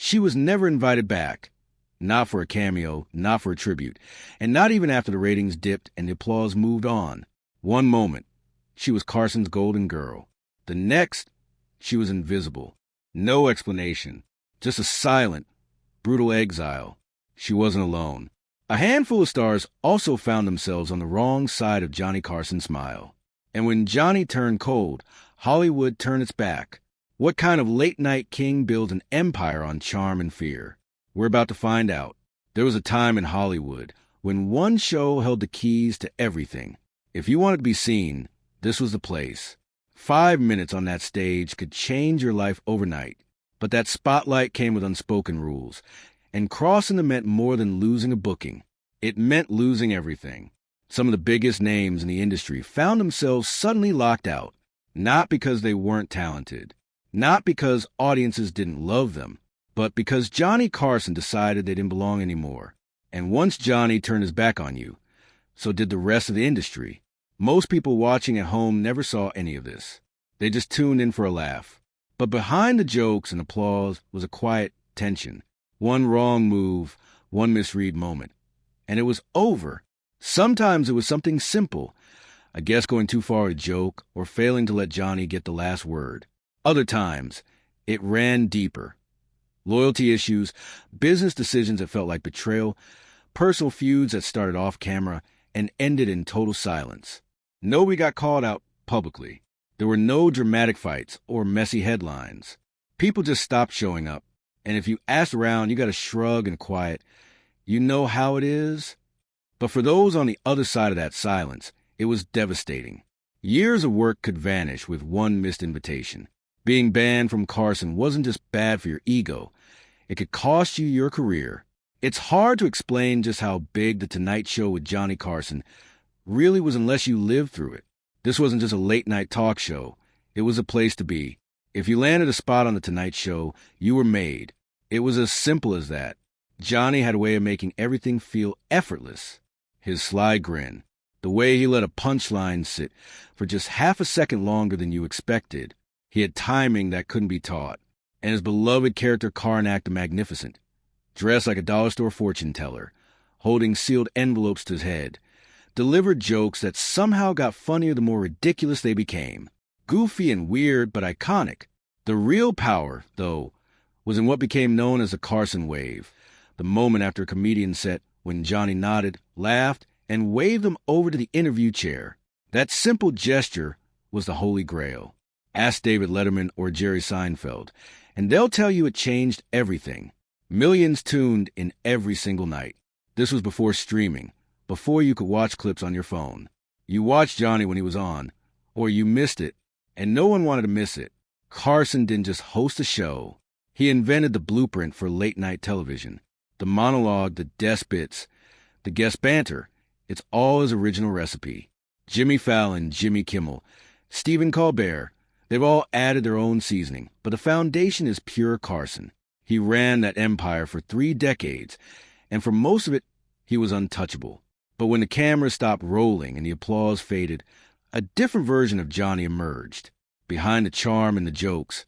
She was never invited back. Not for a cameo, not for a tribute, and not even after the ratings dipped and the applause moved on. One moment, she was Carson's golden girl. The next, she was invisible. No explanation. Just a silent, brutal exile. She wasn't alone. A handful of stars also found themselves on the wrong side of Johnny Carson's smile. And when Johnny turned cold, Hollywood turned its back. What kind of late-night king builds an empire on charm and fear? We're about to find out. There was a time in Hollywood when one show held the keys to everything. If you wanted to be seen, this was the place. 5 minutes on that stage could change your life overnight. But that spotlight came with unspoken rules. And crossing them meant more than losing a booking. It meant losing everything. Some of the biggest names in the industry found themselves suddenly locked out. Not because they weren't talented. Not because audiences didn't love them. But because Johnny Carson decided they didn't belong anymore. And once Johnny turned his back on you, so did the rest of the industry. Most people watching at home never saw any of this. They just tuned in for a laugh. But behind the jokes and applause was a quiet tension. One wrong move, one misread moment. And it was over. Sometimes it was something simple. A guest going too far with a joke or failing to let Johnny get the last word. Other times, it ran deeper. Loyalty issues, business decisions that felt like betrayal, personal feuds that started off camera and ended in total silence. Nobody got called out publicly. There were no dramatic fights or messy headlines. People just stopped showing up. And if you asked around, you got a shrug and quiet. You know how it is? But for those on the other side of that silence, it was devastating. Years of work could vanish with one missed invitation. Being banned from Carson wasn't just bad for your ego. It could cost you your career. It's hard to explain just how big The Tonight Show with Johnny Carson really was unless you lived through it. This wasn't just a late-night talk show. It was a place to be. If you landed a spot on The Tonight Show, you were made. It was as simple as that. Johnny had a way of making everything feel effortless. His sly grin, the way he let a punchline sit for just half a second longer than you expected. He had timing that couldn't be taught. And his beloved character Karnak the Magnificent, dressed like a dollar store fortune teller, holding sealed envelopes to his head, delivered jokes that somehow got funnier the more ridiculous they became. Goofy and weird, but iconic. The real power, though, was in what became known as the Carson wave, the moment after a comedian set when Johnny nodded, laughed, and waved them over to the interview chair. That simple gesture was the Holy Grail. Ask David Letterman or Jerry Seinfeld, and they'll tell you it changed everything. Millions tuned in every single night. This was before streaming, before you could watch clips on your phone. You watched Johnny when he was on, or you missed it, and no one wanted to miss it. Carson didn't just host a show. He invented the blueprint for late-night television. The monologue, the desk bits, the guest banter, it's all his original recipe. Jimmy Fallon, Jimmy Kimmel, Stephen Colbert, they've all added their own seasoning, but the foundation is pure Carson. He ran that empire for 3 decades, and for most of it, he was untouchable. But when the camera stopped rolling and the applause faded, a different version of Johnny emerged. Behind the charm and the jokes,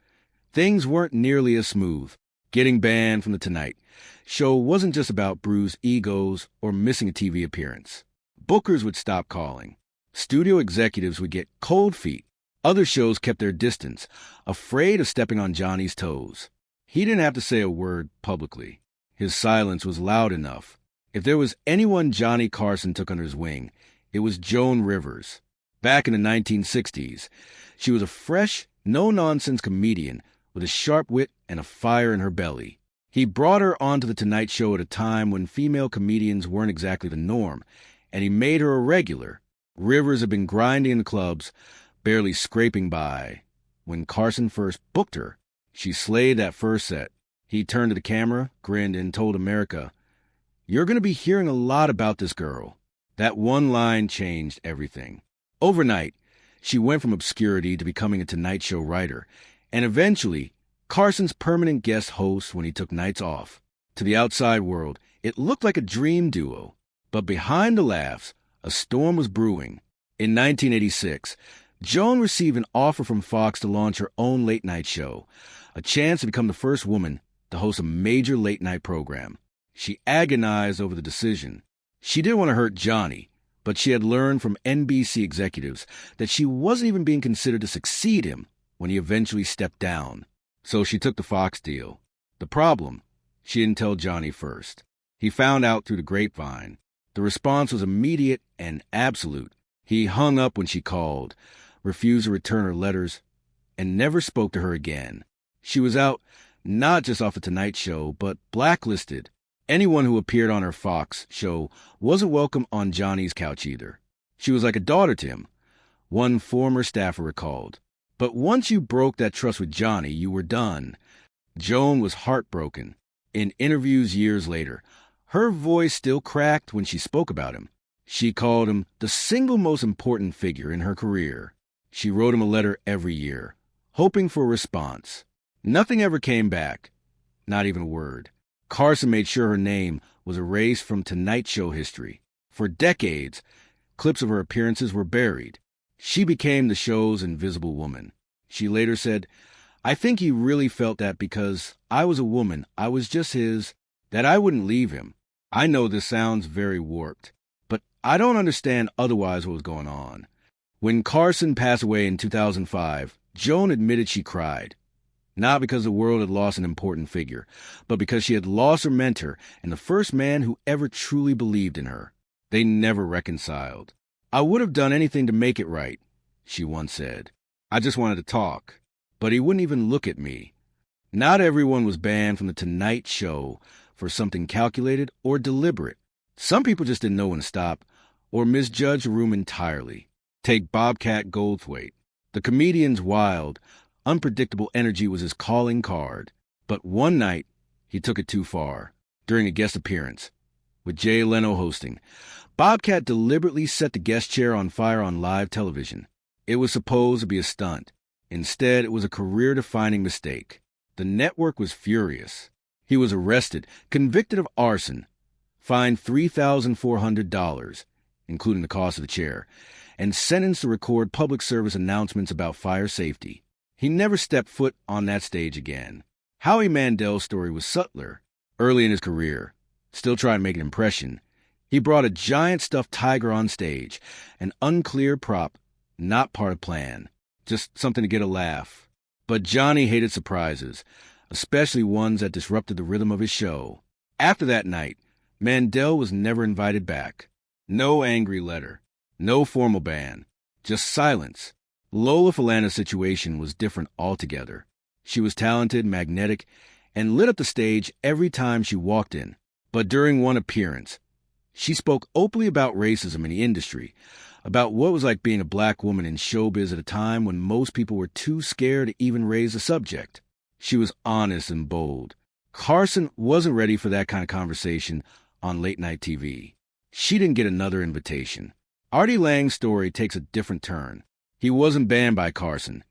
things weren't nearly as smooth. Getting banned from The Tonight Show wasn't just about bruised egos or missing a TV appearance. Bookers would stop calling. Studio executives would get cold feet. Other shows kept their distance, afraid of stepping on Johnny's toes. He didn't have to say a word publicly. His silence was loud enough. If there was anyone Johnny Carson took under his wing, it was Joan Rivers. Back in the 1960s, she was a fresh, no-nonsense comedian with a sharp wit and a fire in her belly. He brought her onto The Tonight Show at a time when female comedians weren't exactly the norm, and he made her a regular. Rivers had been grinding in the clubs, barely scraping by. When Carson first booked her, she slayed that first set. He turned to the camera, grinned, and told America, "You're going to be hearing a lot about this girl." That one line changed everything. Overnight, she went from obscurity to becoming a Tonight Show writer, and eventually, Carson's permanent guest host when he took nights off. To the outside world, it looked like a dream duo. But behind the laughs, a storm was brewing. In 1986, Joan received an offer from Fox to launch her own late-night show, a chance to become the first woman to host a major late-night program. She agonized over the decision. She didn't want to hurt Johnny, but she had learned from NBC executives that she wasn't even being considered to succeed him when he eventually stepped down. So she took the Fox deal. The problem, she didn't tell Johnny first. He found out through the grapevine. The response was immediate and absolute. He hung up when she called, refused to return her letters, and never spoke to her again. She was out not just off the Tonight Show, but blacklisted. Anyone who appeared on her Fox show wasn't welcome on Johnny's couch either. She was like a daughter to him, one former staffer recalled. But once you broke that trust with Johnny, you were done. Joan was heartbroken. In interviews years later, her voice still cracked when she spoke about him. She called him the single most important figure in her career. She wrote him a letter every year, hoping for a response. Nothing ever came back, not even a word. Carson made sure her name was erased from Tonight Show history. For decades, clips of her appearances were buried. She became the show's invisible woman. She later said, "I think he really felt that because I was a woman, I was just his, that I wouldn't leave him. I know this sounds very warped, but I don't understand otherwise what was going on." When Carson passed away in 2005, Joan admitted she cried. Not because the world had lost an important figure, but because she had lost her mentor and the first man who ever truly believed in her. They never reconciled. "I would have done anything to make it right," she once said. "I just wanted to talk, but he wouldn't even look at me." Not everyone was banned from the Tonight Show for something calculated or deliberate. Some people just didn't know when to stop or misjudged the room entirely. Take Bobcat Goldthwait. The comedian's wild, unpredictable energy was his calling card. But one night, he took it too far. During a guest appearance, with Jay Leno hosting, Bobcat deliberately set the guest chair on fire on live television. It was supposed to be a stunt. Instead, it was a career-defining mistake. The network was furious. He was arrested, convicted of arson, fined $3,400, including the cost of the chair, and sentenced to record public service announcements about fire safety. He never stepped foot on that stage again. Howie Mandel's story was subtler. Early in his career, still trying to make an impression, he brought a giant stuffed tiger on stage, an unclear prop, not part of plan, just something to get a laugh. But Johnny hated surprises, especially ones that disrupted the rhythm of his show. After that night, Mandel was never invited back. No angry letter, no formal ban, just silence. Lola Falana's situation was different altogether. She was talented, magnetic, and lit up the stage every time she walked in. But during one appearance, she spoke openly about racism in the industry, about what it was like being a black woman in showbiz at a time when most people were too scared to even raise the subject. She was honest and bold. Carson wasn't ready for that kind of conversation on late-night TV. She didn't get another invitation. Artie Lange's story takes a different turn. He wasn't banned by Carson.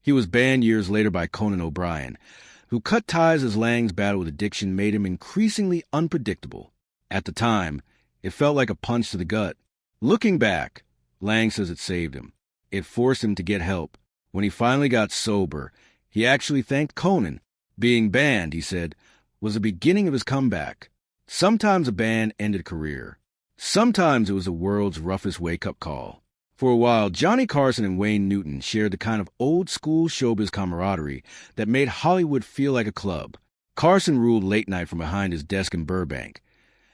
He was banned years later by Conan O'Brien, who cut ties as Lange's battle with addiction made him increasingly unpredictable. At the time, it felt like a punch to the gut. Looking back, Lange says it saved him. It forced him to get help. When he finally got sober, he actually thanked Conan. Being banned, he said, was the beginning of his comeback. Sometimes a ban ended a career. Sometimes it was the world's roughest wake-up call. For a while, Johnny Carson and Wayne Newton shared the kind of old-school showbiz camaraderie that made Hollywood feel like a club. Carson ruled late night from behind his desk in Burbank.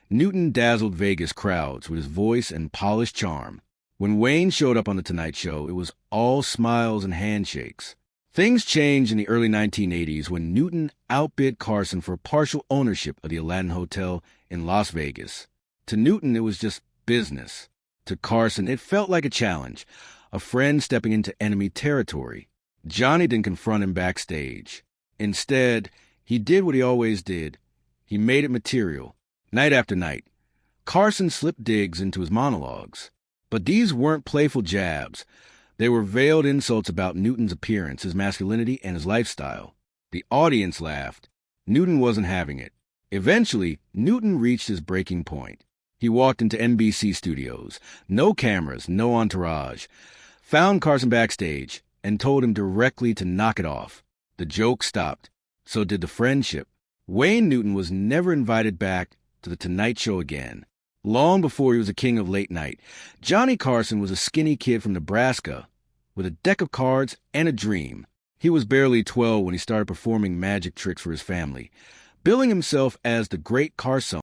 Newton dazzled Vegas crowds with his voice and polished charm. When Wayne showed up on The Tonight Show, it was all smiles and handshakes. Things changed in the early 1980s when Newton outbid Carson for partial ownership of the Aladdin Hotel in Las Vegas. To Newton, it was just business. To Carson, it felt like a challenge, a friend stepping into enemy territory. Johnny didn't confront him backstage. Instead, he did what he always did. He made it material, night after night. Carson slipped digs into his monologues. But these weren't playful jabs. They were veiled insults about Newton's appearance, his masculinity, and his lifestyle. The audience laughed. Newton wasn't having it. Eventually, Newton reached his breaking point. He walked into NBC studios, no cameras, no entourage, found Carson backstage, and told him directly to knock it off. The joke stopped. So did the friendship. Wayne Newton was never invited back to The Tonight Show again. Long before he was a king of late night, Johnny Carson was a skinny kid from Nebraska with a deck of cards and a dream. He was barely 12 when he started performing magic tricks for his family, billing himself as the Great Carson.